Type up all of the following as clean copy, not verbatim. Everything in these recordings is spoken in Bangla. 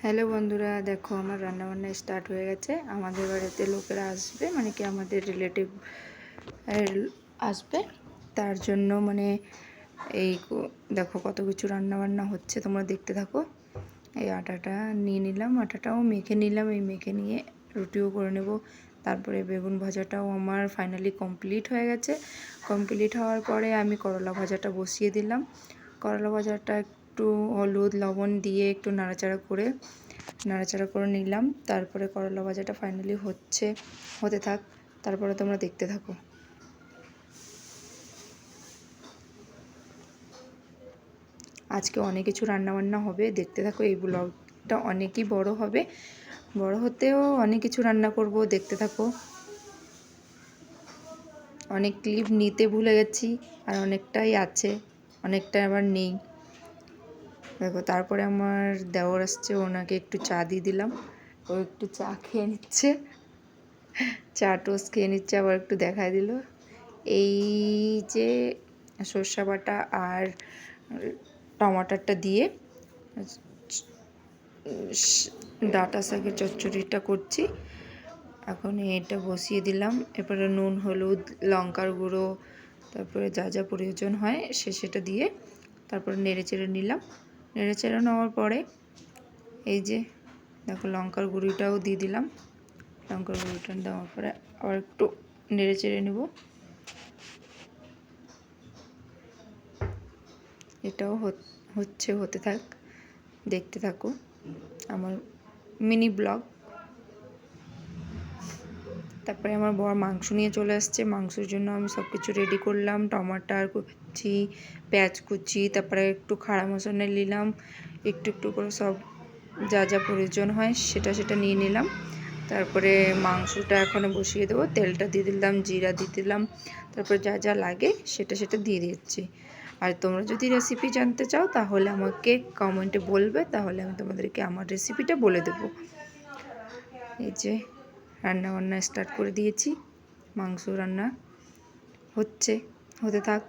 হ্যালো বন্ধুরা, দেখো আমার রান্নাবান্না স্টার্ট হয়ে গেছে। আমাদের বাড়িতে লোকেরা আসবে, মানে কি আমাদের রিলেটিভ আসবে, তার জন্য মানে এই দেখো কত কিছু রান্নাবান্না হচ্ছে, তোমরা দেখতে থাকো। এই আটাটা নিয়ে নিলাম, আটাটাও মেখে নিলাম, এই মেখে নিয়ে রুটিও করে নেব। তারপরে বেগুন ভাজাটাও আমার ফাইনালি কমপ্লিট হয়ে গেছে। কমপ্লিট হওয়ার পরে আমি করলা ভাজাটা বসিয়ে দিলাম। করলা ভাজাটা একটু হলুদ লবণ দিয়ে একটু নাড়াচাড়া করে নিলাম। তারপরে করলা ভাজাটা ফাইনালি হতে থাক, তারপরে তোমরা দেখতে থাকো। আজকে অনেক কিছু রান্নাবান্না হবে, দেখতে থাকো। এই ব্লগটা অনেকই বড় হবে, বড় হতেও অনেক কিছু রান্না করব, দেখতে থাকো। অনেক ক্লিপ নিতে ভুলে গেছি, আর অনেকটাই আছে, অনেকটা আবার নেই। দেখো তারপরে আমার দেওর আসছে, ওনাকে একটু চা দিয়ে দিলাম। ও একটু চা খেয়ে নিচ্ছে, চা টোস্ট খেয়ে নিচ্ছে, আবার একটু দেখায় দিল। এই যে সর্ষে বাটা আর টমাটারটা দিয়ে ডাঁটা শাকের চচ্চড়িটা করছি। এখন এটা বসিয়ে দিলাম। এরপরে নুন হলুদ লঙ্কার গুঁড়ো, তারপরে যা যা প্রয়োজন হয় সেটা দিয়ে তারপরে নেড়ে চেড়ে নিলাম। নেড়ে চেড়ে নেওয়ার পরে এই যে দেখো লঙ্কার গুঁড়িটাও দিয়ে দিলাম। লঙ্কার গুঁড়িটা দেওয়ার পরে আবার একটু নেড়ে চেড়ে নেব। এটাও হতে থাক, দেখতে থাকো আমার মিনি ব্লগ। তারপরে আমার বর মাংস নিয়ে চলে আসছে। মাংসের জন্য আমি সব কিছু রেডি করলাম, টমাটার কুচি, পেঁয়াজ কুচি, তারপরে একটু খাড়া মশলা নিলাম, একটু করে সব যা যা প্রয়োজন হয় সেটা নিয়ে নিলাম। তারপরে মাংসটা এখন বসিয়ে দেবো, তেলটা দিয়ে দিলাম, জিরা দিয়ে দিলাম, তারপরে যা যা লাগে সেটা দিয়ে দিচ্ছি। আর তোমরা যদি রেসিপি জানতে চাও তাহলে আমাকে কমেন্টে বলবে, তাহলে আমি তোমাদেরকে আমার রেসিপিটা বলে দেবো। এই যে রান্না বান্না স্টার্ট করে দিয়েছি, মাংস রান্না হতে থাক।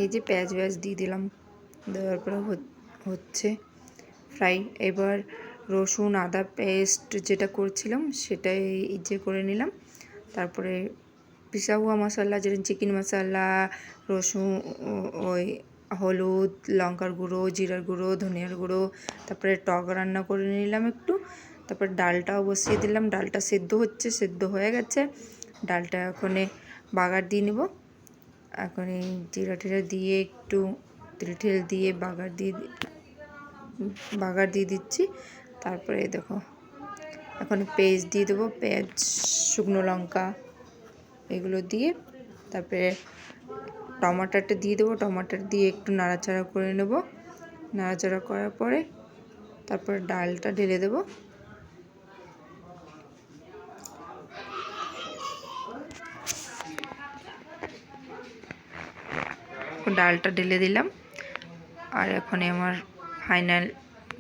এই যে পেঁয়াজ দিয়ে দিলাম, দেওয়ার পরে হচ্ছে ফ্রাই। এবার রসুন আদা পেস্ট যেটা করছিলাম সেটাই করে নিলাম। তারপরে পিসা হুয়া মশলা, যেটা চিকেন মশলা, রসুন, ওই হলুদ লঙ্কার গুঁড়ো, জিরার গুঁড়ো, ধনিয়ার গুঁড়ো, তারপরে টক রান্না করে নিলাম একটু। তারপরে ডালটাও বসিয়ে দিলাম, ডালটা সেদ্ধ হয়ে গেছে। ডালটা এখন বাগার দিয়ে নেব। এখন এই জিরা টিরা দিয়ে একটু তেল ঠেল দিয়ে বাগার দিয়ে দিচ্ছি। তারপরে দেখো এখন পেঁয়াজ দিয়ে দেবো, পেঁয়াজ শুকনো লঙ্কা এগুলো দিয়ে, তারপরে টমাটারটা দিয়ে দেবো। টমাটার দিয়ে একটু নাড়াচাড়া করে নেব। নাড়াচাড়া করার পরে তারপরে ডালটা ঢেলে দেবো। ডালটা ঢেলে দিলাম, আর এখন আমার ফাইনাল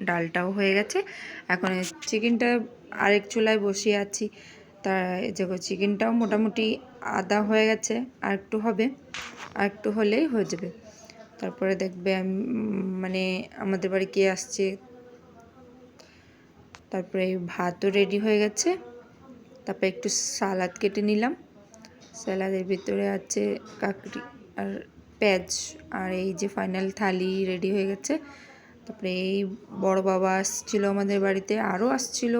ডালটাও হয়ে গেছে। এখন চিকেনটা আরেক চুলায় বসিয়ে আছি। দেখো চিকেনটাও মোটামুটি আদা হয়ে গেছে, আর একটু হবে, আর একটু হলেই হয়ে যাবে। তারপরে দেখবে মানে আমাদের বাড়ি কে আসছে। তারপরে ভাতও রেডি হয়ে গেছে। তারপরে একটু সালাদ কেটে নিলাম। স্যালাদের ভিতরে আছে কাকড়ি আর পেঁয়াজ, আর এই যে ফাইনাল থালি রেডি হয়ে গেছে। তারপরে এই বড় বাবা আসছিল আমাদের বাড়িতে, আরও আসছিল।